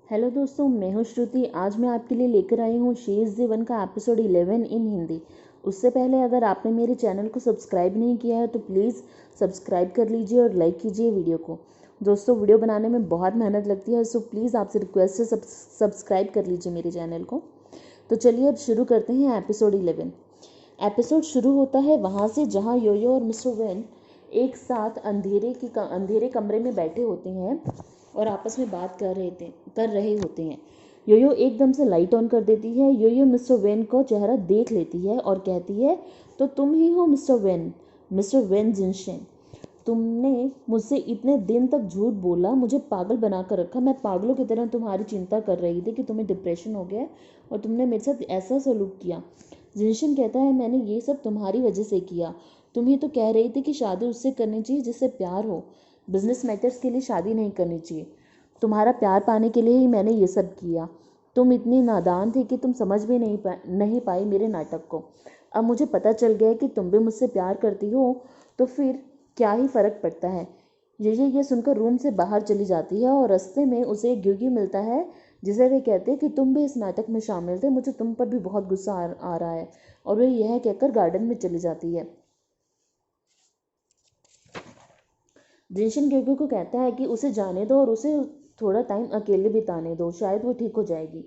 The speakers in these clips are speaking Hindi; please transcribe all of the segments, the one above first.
हेलो दोस्तों, मैं हूं श्रुति। आज मैं आपके लिए लेकर आई हूं शी इज़ द वन का एपिसोड 11 इन हिंदी। उससे पहले अगर आपने मेरे चैनल को सब्सक्राइब नहीं किया है तो प्लीज़ सब्सक्राइब कर लीजिए और लाइक कीजिए वीडियो को। दोस्तों, वीडियो बनाने में बहुत मेहनत लगती है, सो प्लीज़ आपसे रिक्वेस्ट है सब्सक्राइब कर लीजिए मेरे चैनल को। तो चलिए अब शुरू करते हैं एपिसोड 11। एपिसोड शुरू होता है वहाँ से जहाँ योयो और मिस्टर वेन एक साथ अंधेरे कमरे में बैठे होते हैं और आपस में बात कर रहे होते हैं। योयो एकदम से लाइट ऑन कर देती है। योयो मिस्टर वेन को चेहरा देख लेती है और कहती है, तो तुम ही हो मिस्टर वेन जिनशेन। तुमने मुझसे इतने दिन तक झूठ बोला, मुझे पागल बना कर रखा। मैं पागलों की तरह तुम्हारी चिंता कर रही थी कि तुम्हें डिप्रेशन हो गया और तुमने मेरे साथ ऐसा सलूक किया। जिनशन कहता है, मैंने ये सब तुम्हारी वजह से किया। तुम ही तो कह रही थी कि शादी उससे करनी चाहिए जिससे प्यार हो, बिजनेस मैटर्स के लिए शादी नहीं करनी चाहिए। तुम्हारा प्यार पाने के लिए ही मैंने ये सब किया। तुम इतनी नादान थी कि तुम समझ भी नहीं पाई मेरे नाटक को। अब मुझे पता चल गया कि तुम भी मुझसे प्यार करती हो, तो फिर क्या ही फ़र्क पड़ता है। ये सुनकर रूम से बाहर चली जाती है और रास्ते में उसे एक ग्यूगी मिलता है जिसे वे कहते हैं कि तुम भी इस नाटक में शामिल थे, मुझे तुम पर भी बहुत गुस्सा आ रहा है। और वह यह कहकर गार्डन में चली जाती है। जिनशन ग्यूगी को कहता है कि उसे जाने दो और उसे थोड़ा टाइम अकेले बिताने दो, शायद वो ठीक हो जाएगी।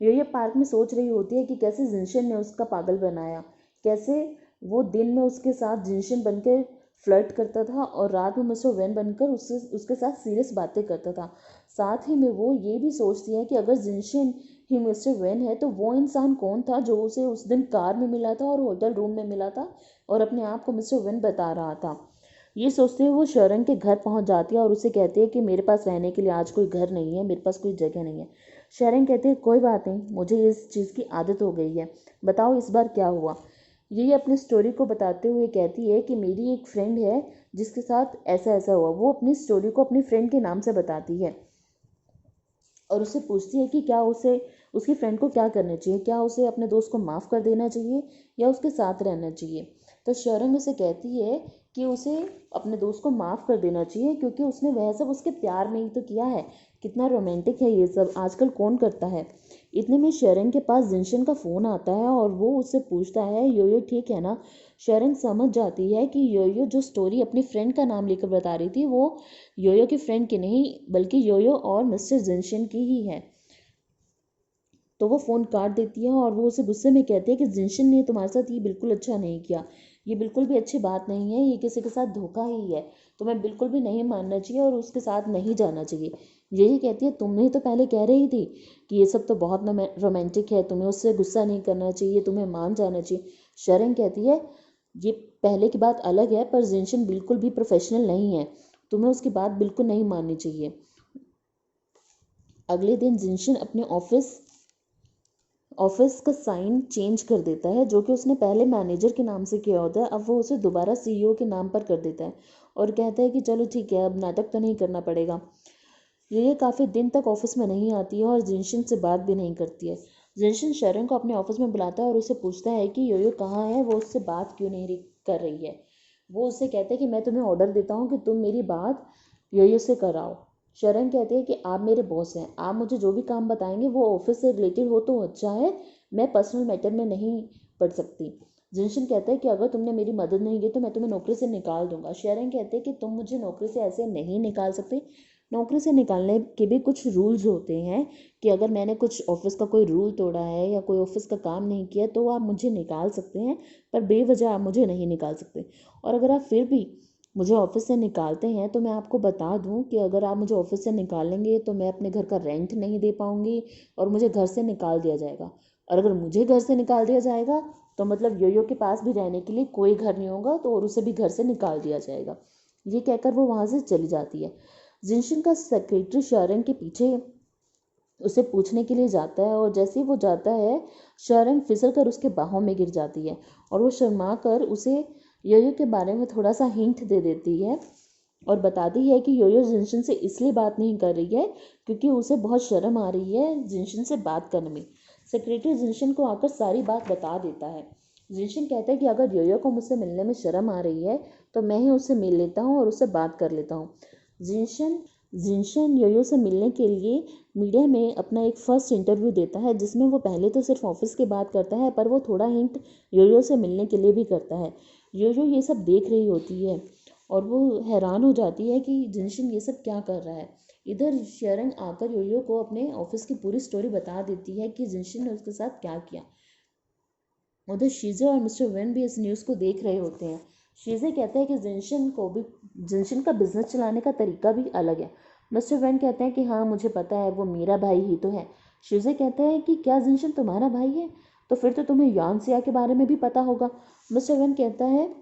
ये पार्क में सोच रही होती है कि कैसे जिनशन ने उसका पागल बनाया, कैसे वो दिन में उसके साथ जिनशन बनकर फ्लर्ट करता था और रात में मिस्टर वेन बनकर उसके साथ सीरियस बातें करता था। साथ ही में वो ये भी सोचती है कि अगर जिनशन ही मिस्टर वेन है तो वो इंसान कौन था जो उसे उस दिन कार में मिला था और होटल रूम में मिला था और अपने आप को मिस्टर वेन बता रहा था। ये सोचते हुए वो शरण के घर पहुंच जाती है और उसे कहती है कि मेरे पास रहने के लिए आज कोई घर नहीं है, मेरे पास कोई जगह नहीं है। शरण कहती है, कोई बात नहीं, मुझे इस चीज़ की आदत हो गई है। बताओ इस बार क्या हुआ। ये अपनी स्टोरी को बताते हुए कहती है कि मेरी एक फ्रेंड है जिसके साथ ऐसा ऐसा हुआ। वो अपनी स्टोरी को अपनी फ्रेंड के नाम से बताती है और उससे पूछती है कि क्या उसे उसकी फ्रेंड को क्या करना चाहिए, क्या उसे अपने दोस्त को माफ़ कर देना चाहिए या उसके साथ रहना चाहिए। तो शरण उसे कहती है कि उसे अपने दोस्त को माफ़ कर देना चाहिए क्योंकि उसने वह सब उसके प्यार में ही तो किया है। कितना रोमांटिक है ये सब, आजकल कौन करता है। इतने में शरण के पास जिनशन का फ़ोन आता है और वो उससे पूछता है, योयो ठीक है ना। शरण समझ जाती है कि योयो जो स्टोरी अपनी फ्रेंड का नाम लेकर बता रही थी वो योयो की फ्रेंड की नहीं बल्कि योयो और मिस्टर जिनशन की ही है। तो वो फ़ोन काट देती है और वो उसे गुस्से में कहती है कि जिनशन ने तुम्हारे साथ ये बिल्कुल अच्छा नहीं किया, ये बिल्कुल भी अच्छी बात नहीं है, ये किसी के साथ धोखा ही है। तुम्हें बिल्कुल भी नहीं मानना चाहिए और उसके साथ नहीं जाना चाहिए। यही कहती है, तुमने तो पहले कह रही थी कि ये सब तो बहुत रोमांटिक है, तुम्हें उससे गुस्सा नहीं करना चाहिए, तुम्हें मान जाना चाहिए। शरण कहती है, ये पहले की बात अलग है पर जिनशन बिल्कुल भी प्रोफेशनल नहीं है, तुम्हें उसकी बात बिल्कुल नहीं माननी चाहिए। अगले दिन जिनशन अपने ऑफिस का साइन चेंज कर देता है, जो कि उसने पहले मैनेजर के नाम से किया होता है। अब वो उसे दोबारा सीईओ के नाम पर कर देता है और कहता है कि चलो ठीक है, अब नाटक तो नहीं करना पड़ेगा। ये काफ़ी दिन तक ऑफिस में नहीं आती है और जिनशन से बात भी नहीं करती है। जिनशन शरण को अपने ऑफिस में बुलाता है और उससे पूछता है कि योयो कहाँ है, वो उससे बात क्यों नहीं कर रही है। वो उससे कहता है कि मैं तुम्हें ऑर्डर देता हूँ कि तुम मेरी बात योयो से कराओ। शरण कहते हैं कि आप मेरे बॉस हैं, आप मुझे जो भी काम बताएंगे वो ऑफिस से रिलेटेड हो तो अच्छा है, मैं पर्सनल मैटर में नहीं पढ़ सकती। जिनशन कहता है कि अगर तुमने मेरी मदद नहीं की तो मैं तुम्हें नौकरी से निकाल दूंगा। शरण कहते हैं कि तुम मुझे नौकरी से ऐसे नहीं निकाल सकते। नौकरी से निकालने के भी कुछ रूल्स होते हैं कि अगर मैंने कुछ ऑफिस का कोई रूल तोड़ा है या कोई ऑफिस का काम नहीं किया तो आप मुझे निकाल सकते हैं, पर बेवजह आप मुझे नहीं निकाल सकते। और अगर आप फिर भी मुझे ऑफिस से निकालते हैं तो मैं आपको बता दूं कि अगर आप मुझे ऑफिस से निकालेंगे तो मैं अपने घर का रेंट नहीं दे पाऊंगी और मुझे घर से निकाल दिया जाएगा। और अगर मुझे घर से निकाल दिया जाएगा तो मतलब योयो के पास भी रहने के लिए कोई घर नहीं होगा, तो और उसे भी घर से निकाल दिया जाएगा। ये कहकर वो वहाँ से चली जाती है। जिनशन का सेक्रेटरी शरण के पीछे उसे पूछने के लिए जाता है और जैसे ही वो जाता है शरण फिसल कर उसके बाहों में गिर जाती है और वो शर्मा कर उसे योयो के बारे में थोड़ा सा हिंट दे देती है और बताती है कि योयो जिनशन से इसलिए बात नहीं कर रही है क्योंकि उसे बहुत शर्म आ रही है जिनशन से बात करने में। सेक्रेटरी जिनशन को आकर सारी बात बता देता है। जिनशन कहता है कि अगर योयो को मुझसे मिलने में शर्म आ रही है तो मैं ही उससे मिल लेता हूँ और उससे बात कर लेता हूँ। जिनशन जिनशन योयो से मिलने के लिए मीडिया में अपना एक फर्स्ट इंटरव्यू देता है, जिसमें वो पहले तो सिर्फ ऑफिस की बात करता है, पर वो थोड़ा हिंट योयो से मिलने के लिए भी करता है। योयो ये सब देख रही होती है और वो हैरान हो जाती है कि जिनशन ये सब क्या कर रहा है। इधर शेरंग आकर योयो को अपने ऑफिस की पूरी स्टोरी बता देती है कि जिनशन ने उसके साथ क्या किया। उधर शीजे और मिस्टर वेन भी इस न्यूज़ को देख रहे होते हैं। शीजे कहता है कि जिनशन का बिजनेस चलाने का तरीका भी अलग है। मिस्टर वेन कहते हैं कि हाँ मुझे पता है, वो मेरा भाई ही तो है। शीजे कहता है कि क्या जिनशन तुम्हारा भाई है, तो फिर तो तुम्हें यानसिया के बारे में भी पता होगा। मिस्टर वेन कहता है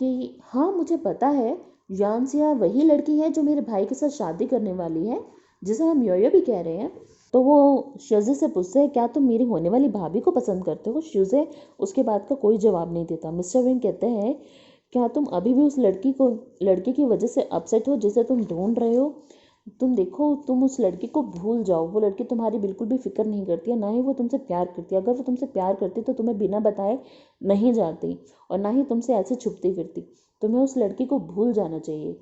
कि हाँ मुझे पता है, यानसिया वही लड़की है जो मेरे भाई के साथ शादी करने वाली है, जिसे हम योयो भी कह रहे हैं। तो वो शुजे से पूछते हैं क्या तुम मेरी होने वाली भाभी को पसंद करते हो। शुजे उसके बात का कोई जवाब नहीं देता। मिस्टर विंग कहते हैं क्या तुम अभी भी उस लड़की की वजह से अपसेट हो जिसे तुम ढूंढ रहे हो। तुम देखो, तुम उस लड़की को भूल जाओ। वो लड़की तुम्हारी बिल्कुल भी फिक्र नहीं करती है, ना ही वो तुमसे प्यार करती है। अगर वो तुमसे प्यार करती तो तुम्हें बिना बताए नहीं जाती और ना ही तुमसे ऐसे छुपती फिरती। तुम्हें उस लड़की को भूल जाना चाहिए।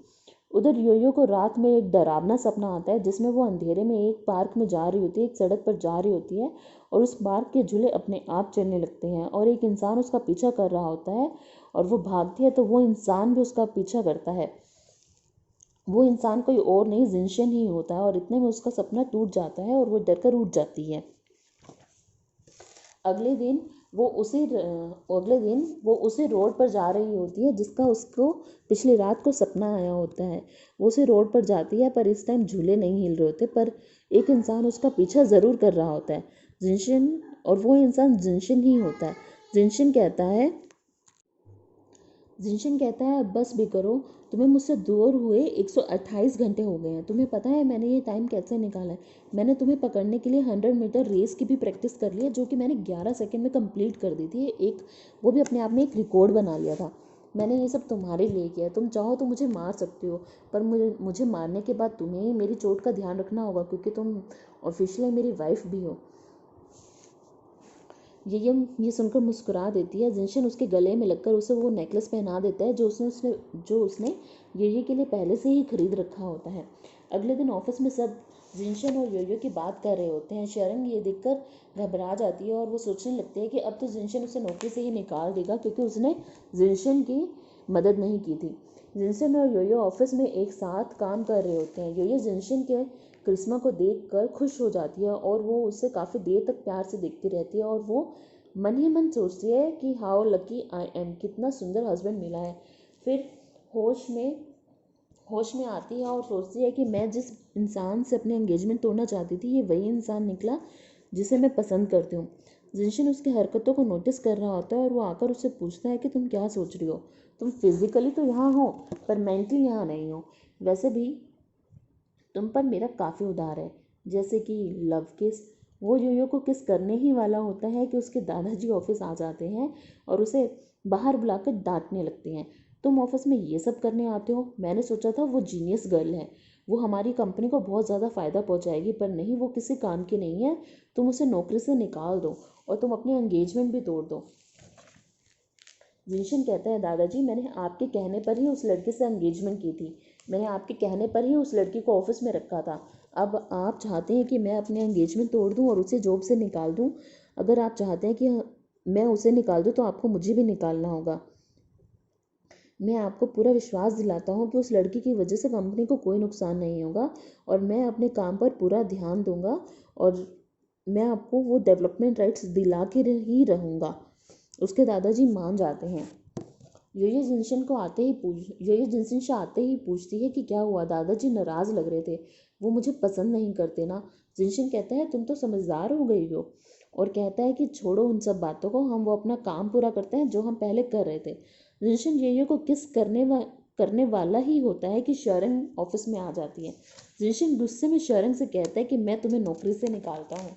उधर योयो को रात में एक डरावना सपना आता है, जिसमें वो अंधेरे में एक पार्क में जा रही होती है, एक सड़क पर जा रही होती है और उस पार्क के झूले अपने आप चलने लगते हैं और एक इंसान उसका पीछा कर रहा होता है और वो भागती है तो वो इंसान भी उसका पीछा करता है। वो इंसान कोई और नहीं, जिनशन ही होता है और इतने में उसका सपना टूट जाता है और वो डर कर उठ जाती है। अगले दिन वो उसी रोड पर जा रही होती है जिसका उसको पिछली रात को सपना आया होता है। वो उसी रोड पर जाती है, पर इस टाइम झूले नहीं हिल रहे होते, पर एक इंसान उसका पीछा ज़रूर कर रहा होता है, जिनशन। और वो इंसान जिनशन ही होता है। जिनशन कहता है जिनशन कहता है अब बस भी करो, तुम्हें मुझसे दूर हुए 128 घंटे हो गए हैं। तुम्हें पता है मैंने ये टाइम कैसे निकाला है। मैंने तुम्हें पकड़ने के लिए 100 मीटर रेस की भी प्रैक्टिस कर ली है, जो कि मैंने 11 सेकंड में कंप्लीट कर दी थी। वो भी अपने आप में एक रिकॉर्ड बना लिया था। मैंने ये सब तुम्हारे लिए किया। तुम चाहो तो मुझे मार सकते हो, पर मुझे मारने के बाद तुम्हें मेरी चोट का ध्यान रखना होगा, क्योंकि तुम ऑफिशियली मेरी वाइफ भी हो। ये सुनकर मुस्कुरा देती है। जिनशन उसके गले में लगकर उसे वो नेकलेस पहना देता है जो उसने ये के लिए पहले से ही खरीद रखा होता है। अगले दिन ऑफिस में सब जिनशन और योयो की बात कर रहे होते हैं। शरण ये देखकर घबरा जाती है और वो सोचने लगती है कि अब तो जिनशन उसे नौकरी से ही निकाल देगा, क्योंकि उसने जिनशन की मदद नहीं की थी। जिनशन और योयो ऑफिस में एक साथ काम कर रहे होते हैं। योयो जिनशन के करिश्मा को देखकर खुश हो जाती है और वो उससे काफ़ी देर तक प्यार से देखती रहती है और वो मन ही मन सोचती है कि हाउ लकी आई एम, कितना सुंदर हस्बैंड मिला है। फिर होश में आती है और सोचती है कि मैं जिस इंसान से अपने एंगेजमेंट तोड़ना चाहती थी, ये वही इंसान निकला जिसे मैं पसंद करती हूँ। जिनशन उसकी हरकतों को नोटिस कर रहा होता है और वो आकर उससे पूछता है कि तुम क्या सोच रही हो। तुम फिजिकली तो यहाँ हो, पर मेंटली यहाँ नहीं हो। वैसे भी तुम पर मेरा काफ़ी उधार है, जैसे कि लव किस। वो योयो को किस करने ही वाला होता है कि उसके दादाजी ऑफिस आ जाते हैं और उसे बाहर बुलाकर डांटने लगते हैं। तुम ऑफिस में ये सब करने आते हो? मैंने सोचा था वो जीनियस गर्ल है, वो हमारी कंपनी को बहुत ज़्यादा फ़ायदा पहुंचाएगी, पर नहीं, वो किसी काम की नहीं है। तुम उसे नौकरी से निकाल दो और तुम अपनी एंगेजमेंट भी तोड़ दो। जिनशन कहता है दादाजी, मैंने आपके कहने पर ही उस लड़के से एंगेजमेंट की थी। मैंने आपके कहने पर ही उस लड़की को ऑफिस में रखा था। अब आप चाहते हैं कि मैं अपने एंगेजमेंट तोड़ दूं और उसे जॉब से निकाल दूं। अगर आप चाहते हैं कि मैं उसे निकाल दूं, तो आपको मुझे भी निकालना होगा। मैं आपको पूरा विश्वास दिलाता हूँ कि उस लड़की की वजह से कंपनी को कोई नुकसान नहीं होगा और मैं अपने काम पर पूरा ध्यान दूंगा और मैं आपको वो डेवलपमेंट राइट्स दिला के ही रहूँगा। उसके दादाजी मान जाते हैं। योयो जिनसन से आते ही पूछती है कि क्या हुआ, दादाजी नाराज़ लग रहे थे। वो मुझे पसंद नहीं करते ना। जिनशन कहता है तुम तो समझदार हो गई हो, और कहता है कि छोड़ो उन सब बातों को, हम वो अपना काम पूरा करते हैं जो हम पहले कर रहे थे। जिनशन योयो को किस करने वाला ही होता है कि शरण ऑफिस में आ जाती है। जिनशन गुस्से में शरण से कहता है कि मैं तुम्हें नौकरी से निकालता हूँ।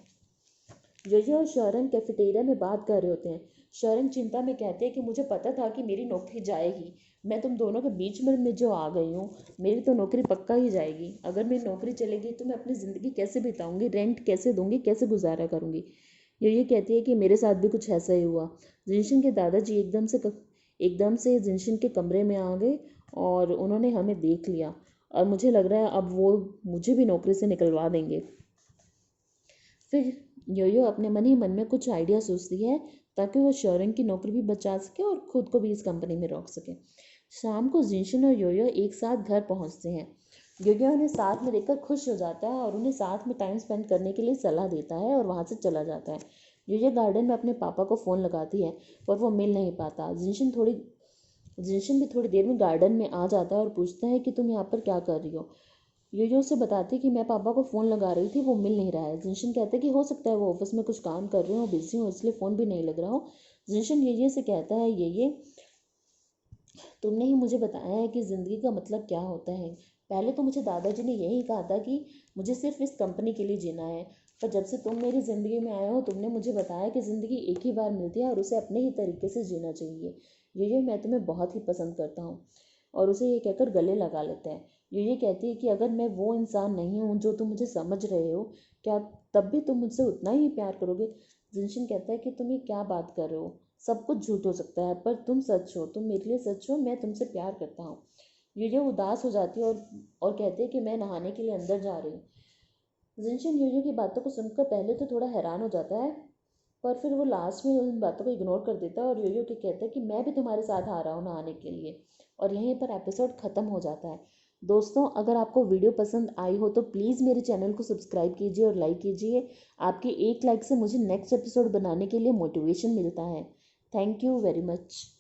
योयो और शरण कैफेटेरिया में बात कर रहे होते हैं। शरण चिंता में कहते हैं कि मुझे पता था कि मेरी नौकरी जाएगी। मैं तुम दोनों के बीच में जो आ गई हूँ, मेरी तो नौकरी पक्का ही जाएगी। अगर मेरी नौकरी चलेगी तो मैं अपनी ज़िंदगी कैसे बिताऊंगी, रेंट कैसे दूंगी, कैसे गुजारा करूंगी। ये कहती है कि मेरे साथ भी कुछ ऐसा ही हुआ। जिनशन के दादाजी एकदम से जिनशन के कमरे में आ गए और उन्होंने हमें देख लिया और मुझे लग रहा है अब वो मुझे भी नौकरी से निकलवा देंगे। फिर योयो अपने मन ही मन में कुछ आइडिया सोचती है ताकि वो शौरंग की नौकरी भी बचा सके और खुद को भी इस कंपनी में रोक सके। शाम को जिनशन और योयो एक साथ घर पहुंचते हैं। योयो उन्हें साथ में देखकर खुश हो जाता है और उन्हें साथ में टाइम स्पेंड करने के लिए सलाह देता है और वहाँ से चला जाता है। योयो गार्डन में अपने पापा को फ़ोन लगाती है पर वो मिल नहीं पाता। जिनशन भी थोड़ी देर में गार्डन में आ जाता है और पूछता है कि तुम यहाँ पर क्या कर रही हो। योयो उसे बताती है कि मैं पापा को फ़ोन लगा रही थी, वो मिल नहीं रहा है। जिनशन कहता है कि हो सकता है वो ऑफिस में कुछ काम कर रहे हो, बिजी हो, इसलिए फ़ोन भी नहीं लग रहा हो। जिनशन ये से कहता है ये तुमने ही मुझे बताया है कि ज़िंदगी का मतलब क्या होता है। पहले तो मुझे दादाजी ने यही कहा था कि मुझे सिर्फ इस कंपनी के लिए जीना है, पर जब से तुम मेरी ज़िंदगी में आए हो तुमने मुझे बताया कि ज़िंदगी एक ही बार मिलती है और उसे अपने ही तरीके से जीना चाहिए। ये मैं तुम्हें बहुत ही पसंद करता हूँ। और उसे ये कहकर गले लगा लेता है। ये कहती है कि अगर मैं वो इंसान नहीं हूँ जो तुम मुझे समझ रहे हो, क्या तब भी तुम मुझसे उतना ही प्यार करोगे। जिनशन कहता है कि तुम ये क्या बात कर रहे हो, सब कुछ झूठ हो सकता है पर तुम सच हो, तुम मेरे लिए सच हो, मैं तुमसे प्यार करता हूँ। ये उदास हो जाती है और कहते हैं कि मैं नहाने के लिए अंदर जा रही हूँ। जिनशन योयो की बातों को सुनकर पहले तो थोड़ा हैरान हो जाता है पर फिर वो लास्ट में उन बातों को इग्नोर कर देता है और योयो के कहता है कि मैं भी तुम्हारे साथ आ रहा हूँ नहाने के लिए। और यहीं पर एपिसोड ख़त्म हो जाता है। दोस्तों, अगर आपको वीडियो पसंद आई हो तो प्लीज़ मेरे चैनल को सब्सक्राइब कीजिए और लाइक कीजिए। आपके एक लाइक से मुझे नेक्स्ट एपिसोड बनाने के लिए मोटिवेशन मिलता है। Thank you very much.